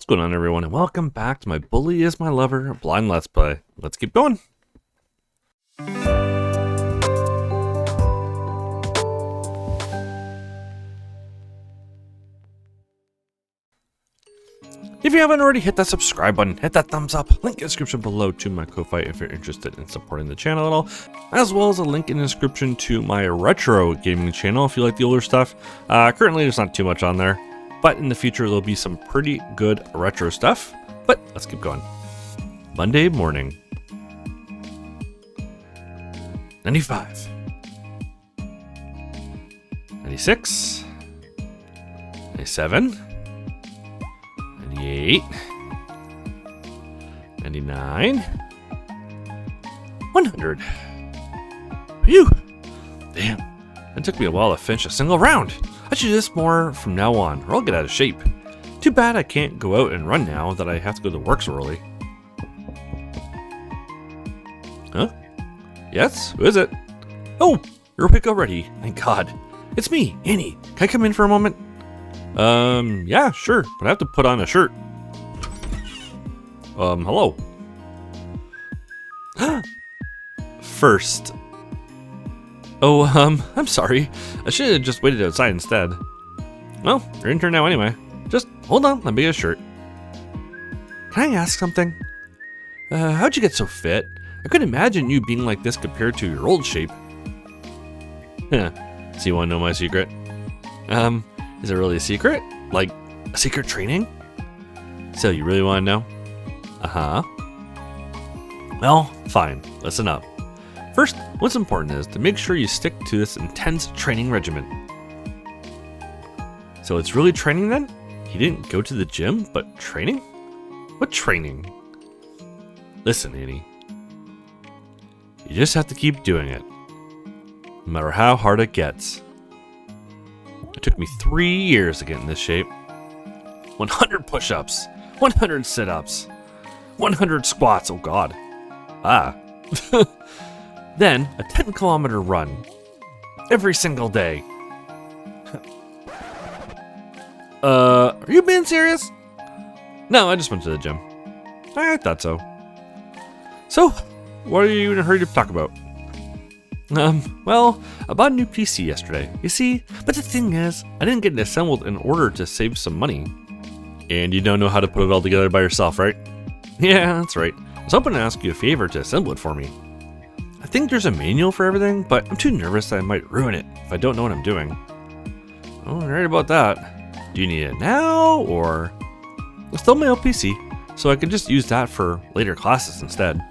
What's going on, everyone, and welcome back to my Bully is My Lover blind Let's Play. Let's keep going. If you haven't already, hit that subscribe button, hit that thumbs up, link in the description below to my Ko-Fi if you're interested in supporting the channel at all, as well as a link in the description to my retro gaming channel if you like the older stuff. Currently there's not too much on there, but in the future there'll be some pretty good retro stuff. But let's keep going. Monday morning. 95. 96. 97. 98. 99. 100. Phew! Damn, it took me a while to finish a single round. I should do this more from now on, or I'll get out of shape. Too bad I can't go out and run now that I have to go to work so early. Huh? Yes? Who is it? Oh, you're awake already. Thank God. It's me, Annie. Can I come in for a moment? Yeah, sure, but I have to put on a shirt. Hello. First. Oh, I'm sorry. I should have just waited outside instead. Well, you're in here now anyway. Just hold on, let me get a shirt. Can I ask something? How'd you get so fit? I couldn't imagine you being like this compared to your old shape. So you wanna know my secret? Is it really a secret? Like, a secret training? So you really wanna know? Uh-huh. Well, fine, listen up. First, what's important is to make sure you stick to this intense training regimen. So it's really training then? He didn't go to the gym, but training? What training? Listen, Annie. You just have to keep doing it, no matter how hard it gets. It took me 3 years to get in this shape. 100 push-ups, 100 sit-ups, 100 squats, oh god. Then a 10-kilometer run. Every single day. Are you being serious? No, I just went to the gym. I thought so. So, what are you in a hurry to talk about? Well, I bought a new PC yesterday, you see, but the thing is, I didn't get it assembled in order to save some money. And you don't know how to put it all together by yourself, right? Yeah, that's right. I was hoping to ask you a favor to assemble it for me. I think there's a manual for everything, but I'm too nervous that I might ruin it if I don't know what I'm doing. Oh, you're right about that. Do you need it now, or? It's still my old PC, so I can just use that for later classes instead.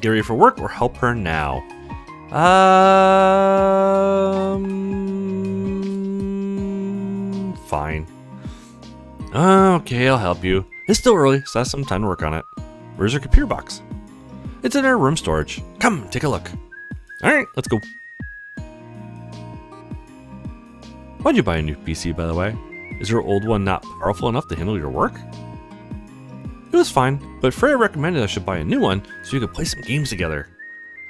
Get ready for work or help her now? Fine. Okay, I'll help you. It's still early, so I have some time to work on it. Where's your computer box? It's in our room storage. Come, take a look. Alright, let's go. Why'd you buy a new PC, by the way? Is your old one not powerful enough to handle your work? It was fine, but Freya recommended I should buy a new one so you could play some games together.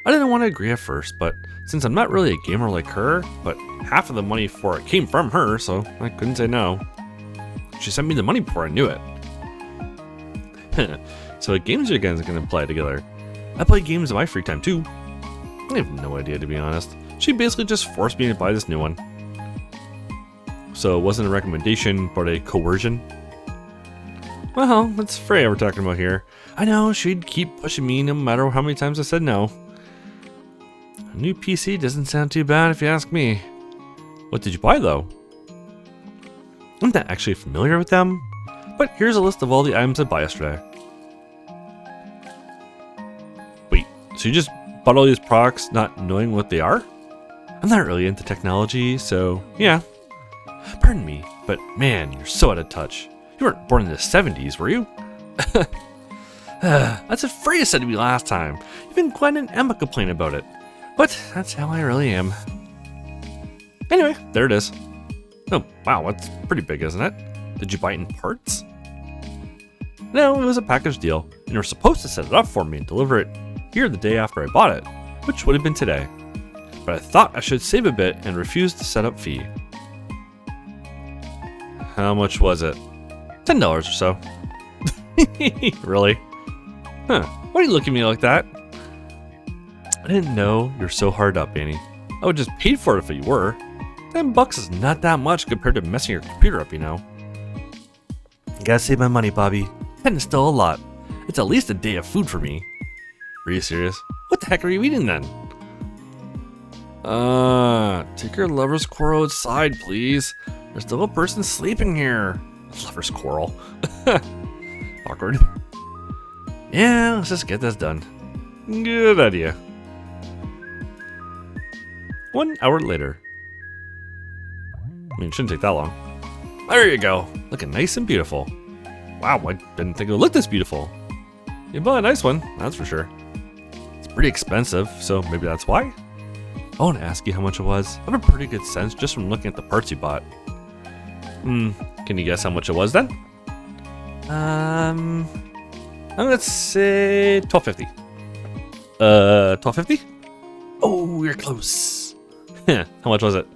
I didn't want to agree at first, but since I'm not really a gamer like her, but half of the money for it came from her, so I couldn't say no. She sent me the money before I knew it. So what games are you guys gonna play together? I play games in my free time too. I have no idea, to be honest. She basically just forced me to buy this new one. So it wasn't a recommendation, but a coercion? Well, that's Freya we're talking about here. I know, she'd keep pushing me no matter how many times I said no. A new PC doesn't sound too bad if you ask me. What did you buy though? I'm not actually familiar with them, but here's a list of all the items I bought yesterday. Wait, so you just bought all these products not knowing what they are? I'm not really into technology, so yeah. Pardon me, but man, you're so out of touch. You weren't born in the 70s, were you? That's what Freya said to me last time. Even Gwen and Emma complain about it. But that's how I really am. Anyway, there it is. Oh, wow, that's pretty big, isn't it? Did you buy it in parts? No, it was a package deal, and you were supposed to set it up for me and deliver it here the day after I bought it, which would have been today. But I thought I should save a bit and refused the setup fee. How much was it? $10 or so. Really? Huh. Why are you looking at me like that? I didn't know you're so hard up, Annie. I would just pay for it if you were. $10 is not that much compared to messing your computer up, you know. I gotta save my money, Bobby. 10 is still a lot. It's at least a day of food for me. Are you serious? What the heck are you eating then? Take your lover's quarrel outside, please. There's still a person sleeping here. Lover's quarrel. Awkward. Yeah, let's just get this done. Good idea. 1 hour later. I mean, it shouldn't take that long. There you go. Looking nice and beautiful. Wow, I didn't think it would look this beautiful. You bought a nice one, that's for sure. It's pretty expensive, so maybe that's why. I want to ask you how much it was. I have a pretty good sense just from looking at the parts you bought. Can you guess how much it was then? I'm gonna say $12.50. $12.50? Oh, you're close. How much was it?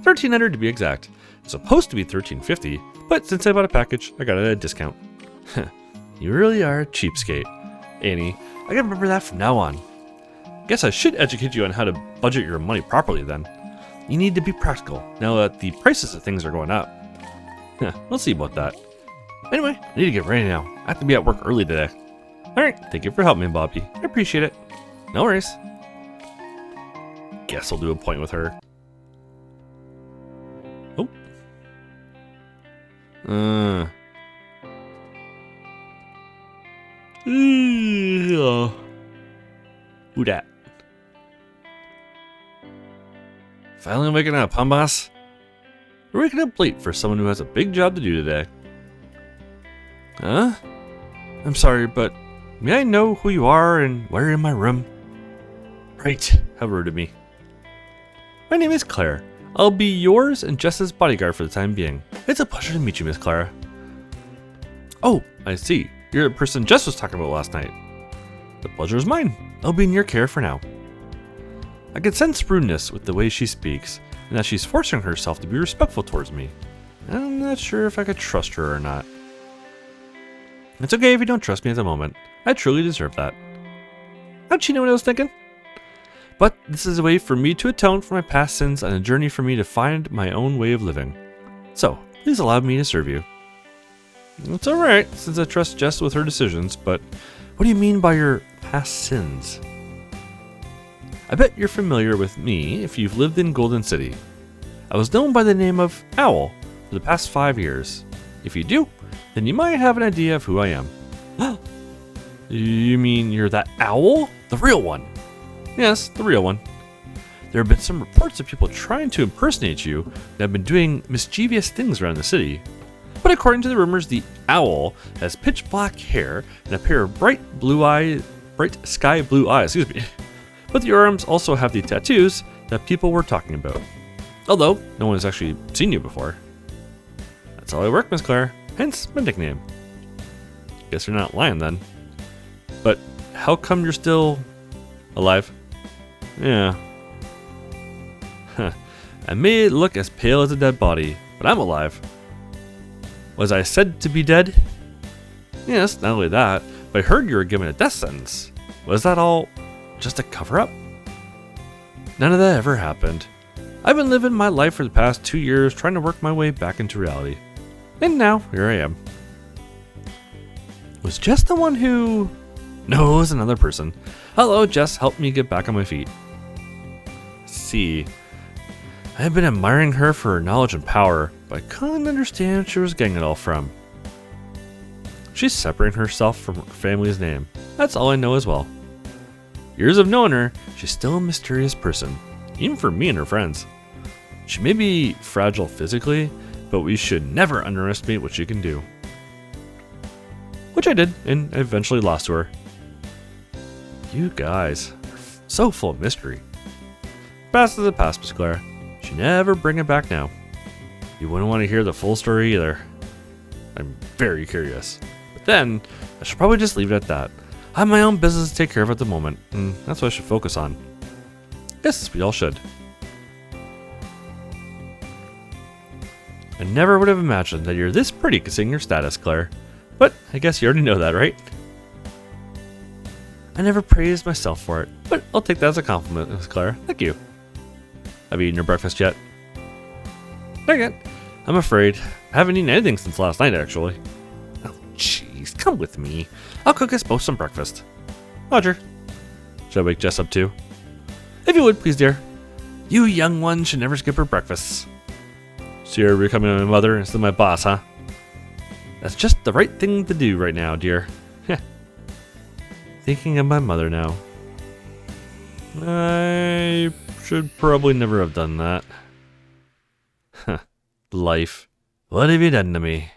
$1,300 to be exact. It's supposed to be $1,350, but since I bought a package, I got it at a discount. You really are a cheapskate, Annie. I gotta remember that from now on. Guess I should educate you on how to budget your money properly then. You need to be practical now that the prices of things are going up. We'll see about that. Anyway, I need to get ready now. I have to be at work early today. Alright, thank you for helping me, Bobby. I appreciate it. No worries. Guess I'll do a point with her. Oh. Who dat? Finally waking up, huh, boss? We're waking up late for someone who has a big job to do today. Huh? I'm sorry, but may I know who you are and why you're in my room? Right, how rude of me. My name is Claire. I'll be yours and Jess's bodyguard for the time being. It's a pleasure to meet you, Miss Clara. Oh, I see. You're the person Jess was talking about last night. The pleasure is mine. I'll be in your care for now. I can sense rudeness with the way she speaks, and that she's forcing herself to be respectful towards me. I'm not sure if I could trust her or not. It's okay if you don't trust me at the moment. I truly deserve that. How'd she know what I was thinking? But this is a way for me to atone for my past sins and a journey for me to find my own way of living. So, please allow me to serve you. It's alright, since I trust Jess with her decisions, but what do you mean by your past sins? I bet you're familiar with me if you've lived in Golden City. I was known by the name of Owl for the past 5 years. If you do, then you might have an idea of who I am. You mean you're that owl? The real one? Yes, the real one. There have been some reports of people trying to impersonate you that have been doing mischievous things around the city. But according to the rumors, the owl has pitch black hair and a pair of bright sky blue eyes, But the arms also have the tattoos that people were talking about. Although, no one has actually seen you before. That's how I work, Miss Claire. Hence my nickname. Guess you're not lying then. But how come you're still alive? Yeah. I may look as pale as a dead body, but I'm alive. Was I said to be dead? Yes, not only that, but I heard you were given a death sentence. Was that all just a cover-up? None of that ever happened. I've been living my life for the past 2 years trying to work my way back into reality. And now, here I am. Was Jess the one who... No, it was another person. Hello, Jess helped me get back on my feet. See, I have been admiring her for her knowledge and power, but I couldn't understand where she was getting it all from. She's separating herself from her family's name. That's all I know as well. Years of knowing her, she's still a mysterious person, even for me and her friends. She may be fragile physically, but we should never underestimate what she can do. Which I did, and I eventually lost to her. You guys are so full of mystery. Past is the past, Miss Clara. Should never bring it back now. You wouldn't want to hear the full story either. I'm very curious. But then, I should probably just leave it at that. I have my own business to take care of at the moment, and that's what I should focus on. Yes, we all should. And never would have imagined that you're this pretty considering your status, Claire. But I guess you already know that, right? I never praised myself for it, but I'll take that as a compliment, Miss Claire. Thank you. Have you eaten your breakfast yet? Not yet. I'm afraid. I haven't eaten anything since last night, actually. Oh, jeez. Come with me. I'll cook us both some breakfast. Roger. Should I wake Jess up too? If you would, please, dear. You young ones should never skip her breakfasts. So you're becoming my mother instead of my boss, huh? That's just the right thing to do right now, dear. Thinking of my mother now. I should probably never have done that. Life. What have you done to me?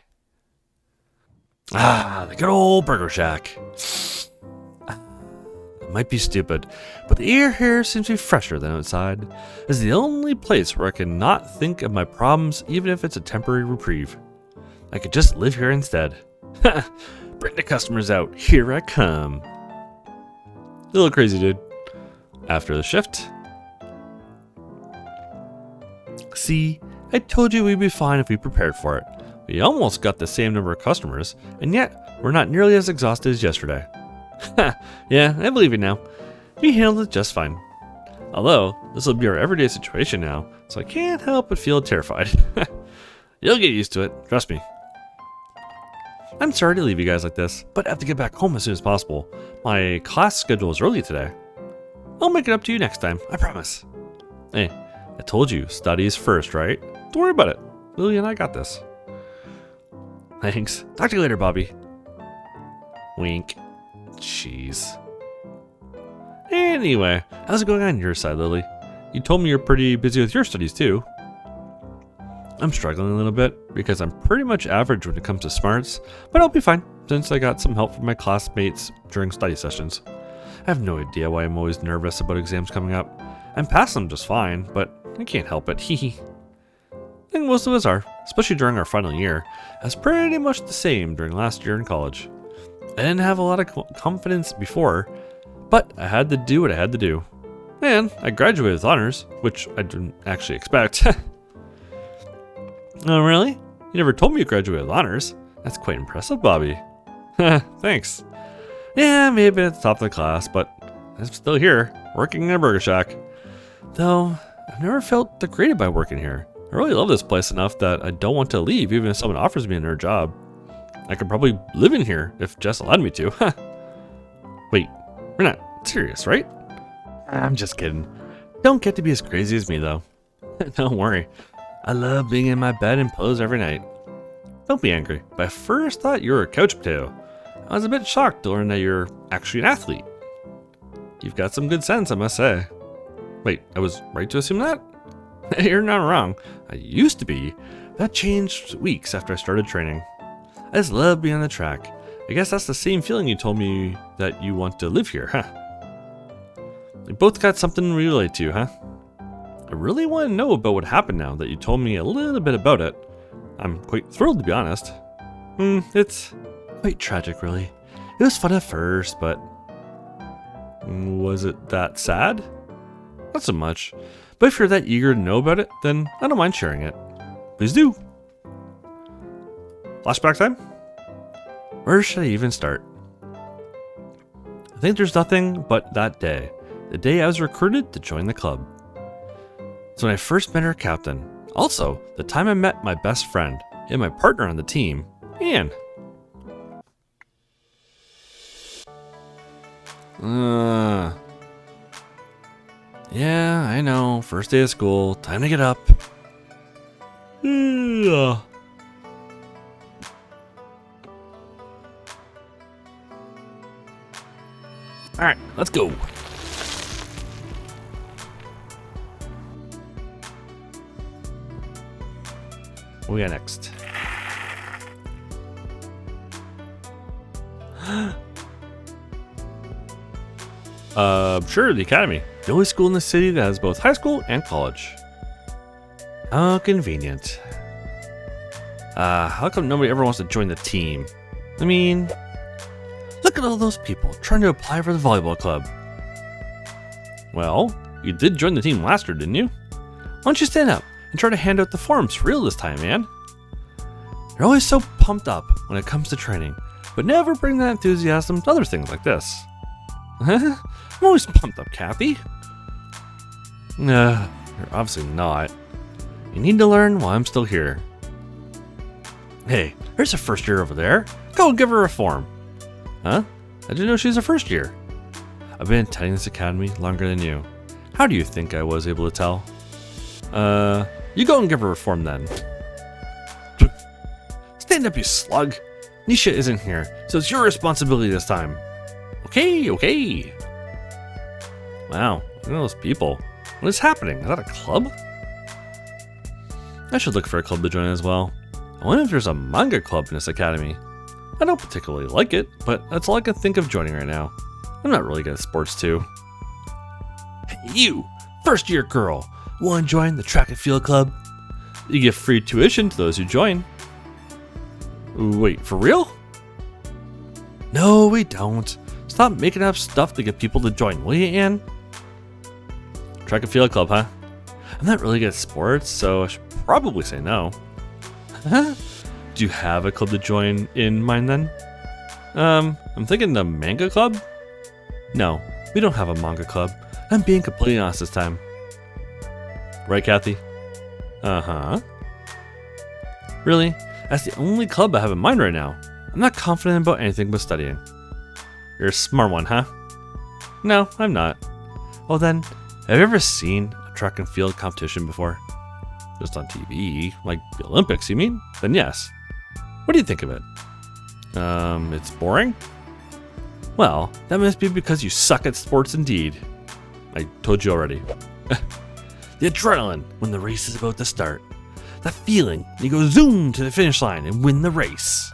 Ah, the good old Burger Shack. It might be stupid, but the air here seems to be fresher than outside. It's the only place where I can not think of my problems, even if it's a temporary reprieve. I could just live here instead. Bring the customers out. Here I come. You look crazy, dude. After the shift. See, I told you we'd be fine if we prepared for it. We almost got the same number of customers, and yet we're not nearly as exhausted as yesterday. Yeah, I believe you now. We handled it just fine. Although, this will be our everyday situation now, so I can't help but feel terrified. You'll get used to it, trust me. I'm sorry to leave you guys like this, but I have to get back home as soon as possible. My class schedule is early today. I'll make it up to you next time, I promise. Hey, I told you, studies first, right? Don't worry about it. Lily and I got this. Thanks. Talk to you later, Bobby. Wink. Jeez. Anyway, how's it going on your side, Lily? You told me you're pretty busy with your studies, too. I'm struggling a little bit because I'm pretty much average when it comes to smarts, but I'll be fine since I got some help from my classmates during study sessions. I have no idea why I'm always nervous about exams coming up. I'm passing them just fine, but I can't help it, hehe. I think most of us are, especially during our final year. I was pretty much the same during last year in college. I didn't have a lot of confidence before, but I had to do what I had to do. And I graduated with honors, which I didn't actually expect. Oh, really? You never told me you graduated with honors. That's quite impressive, Bobby. Thanks. Yeah, maybe at the top of the class, but I'm still here, working in a burger shack. Though, I've never felt degraded by working here. I really love this place enough that I don't want to leave even if someone offers me another job. I could probably live in here if Jess allowed me to. Wait, we're not serious, right? I'm just kidding. Don't get to be as crazy as me, though. Don't worry. I love being in my bed and pillows every night. Don't be angry, but I first thought you were a couch potato. I was a bit shocked to learn that you're actually an athlete. You've got some good sense, I must say. Wait, I was right to assume that? You're not wrong. I used to be. That changed weeks after I started training. I just love being on the track. I guess that's the same feeling you told me that you want to live here, huh? We both got something we relate to, huh? I really want to know about what happened now that you told me a little bit about it. I'm quite thrilled, to be honest. It's quite tragic, really. It was fun at first, but... was it that sad? Not so much. But if you're that eager to know about it, then I don't mind sharing it. Please do. Flashback time? Where should I even start? I think there's nothing but that day. The day I was recruited to join the club. It's when I first met our captain. Also, the time I met my best friend and my partner on the team, Ian. Yeah, I know. First day of school. Time to get up. Yeah. Alright, let's go. What we got next? Sure, the academy. The only school in the city that has both high school and college. How convenient. How come nobody ever wants to join the team? I mean, look at all those people trying to apply for the volleyball club. Well, you did join the team last year, didn't you? Why don't you stand up and try to hand out the forms for real this time, man? You're always so pumped up when it comes to training, but never bring that enthusiasm to other things like this. I'm always pumped up, Kathy. You're obviously not. You need to learn while I'm still here. Hey, there's a first year over there. Go and give her a form. Huh? I didn't know she was a first year. I've been attending this academy longer than you. How do you think I was able to tell? You go and give her a form then. Stand up, you slug. Nisha isn't here, so it's your responsibility this time. Okay. Wow, look at those people. What is happening? Is that a club? I should look for a club to join as well. I wonder if there's a manga club in this academy. I don't particularly like it, but that's all I can think of joining right now. I'm not really good at sports too. Hey, you, first year girl, want to join the track and field club? You get free tuition to those who join. Wait, for real? No, we don't. Stop making up stuff to get people to join, will you, Anne? Track and field club, huh? I'm not really good at sports, so I should probably say no. Do you have a club to join in mind then? I'm thinking the manga club? No, we don't have a manga club. I'm being completely honest this time. Right, Kathy? Uh-huh. Really? That's the only club I have in mind right now. I'm not confident about anything but studying. You're a smart one, huh? No, I'm not. Well then, have you ever seen a track and field competition before? Just on TV, like the Olympics, you mean? Then yes. What do you think of it? It's boring? Well, that must be because you suck at sports indeed. I told you already. The adrenaline when the race is about to start. The feeling you go zoom to the finish line and win the race.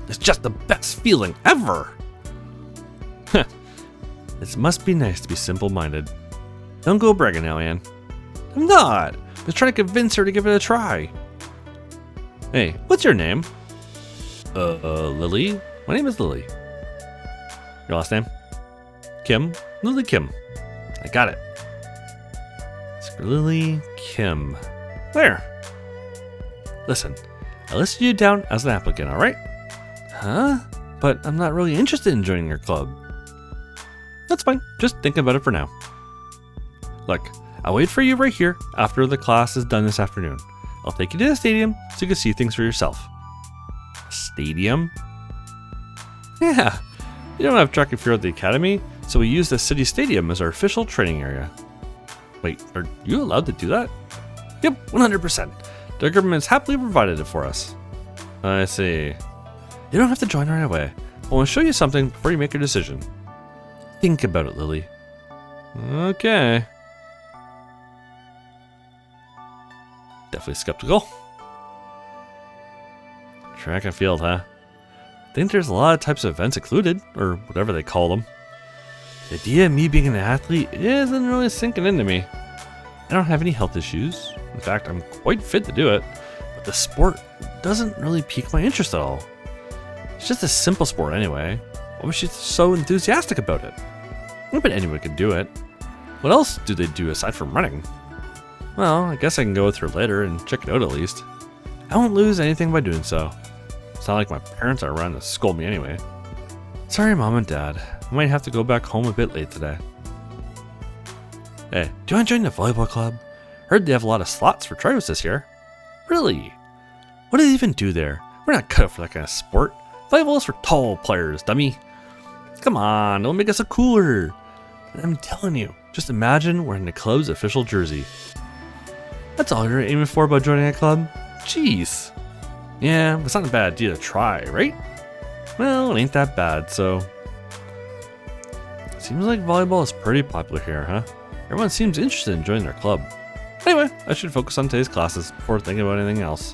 It's just the best feeling ever. It must be nice to be simple-minded. Don't go bragging now, Anne. I'm not. I'm just trying to convince her to give it a try. Hey, what's your name? Lily? My name is Lily. Your last name? Kim? Lily Kim. I got it. It's Lily Kim. There. Listen, I listed you down as an applicant, alright? Huh? But I'm not really interested in joining your club. That's fine. Just think about it for now. Look, I'll wait for you right here after the class is done this afternoon. I'll take you to the stadium so you can see things for yourself. Stadium? Yeah. We don't have track and field at the academy, so we use the city stadium as our official training area. Wait, are you allowed to do that? Yep, 100%. The government's happily provided it for us. I see. You don't have to join right away. I want to show you something before you make your decision. Think about it, Lily. Okay. Definitely skeptical. Track and field, huh? Think there's a lot of types of events included, or whatever they call them. The idea of me being an athlete isn't really sinking into me. I don't have any health issues. In fact, I'm quite fit to do it. But the sport doesn't really pique my interest at all. It's just a simple sport anyway. Why was she so enthusiastic about it? I bet anyone could do it. What else do they do aside from running? Well, I guess I can go with her later and check it out at least. I won't lose anything by doing so. It's not like my parents are around to scold me anyway. Sorry, Mom and Dad. I might have to go back home a bit late today. Hey, do you want to join the volleyball club? Heard they have a lot of slots for tryouts this year. Really? What do they even do there? We're not cut out for that kind of sport. Volleyball is for tall players, dummy. Come on, it'll make us look cooler. I'm telling you, just imagine wearing the club's official jersey. That's all you're aiming for by joining a club? Jeez. Yeah, it's not a bad idea to try, right? Well, it ain't that bad, so... Seems like volleyball is pretty popular here, huh? Everyone seems interested in joining their club. Anyway, I should focus on today's classes before thinking about anything else.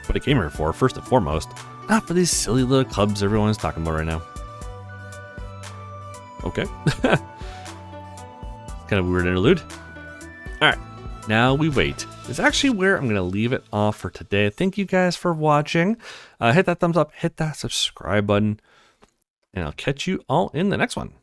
What I came here for, first and foremost, not for these silly little clubs everyone is talking about right now. Okay. Kind of weird interlude. Alright, now we wait. It's actually where I'm going to leave it off for today. Thank you guys for watching. Hit that thumbs up, hit that subscribe button, and I'll catch you all in the next one.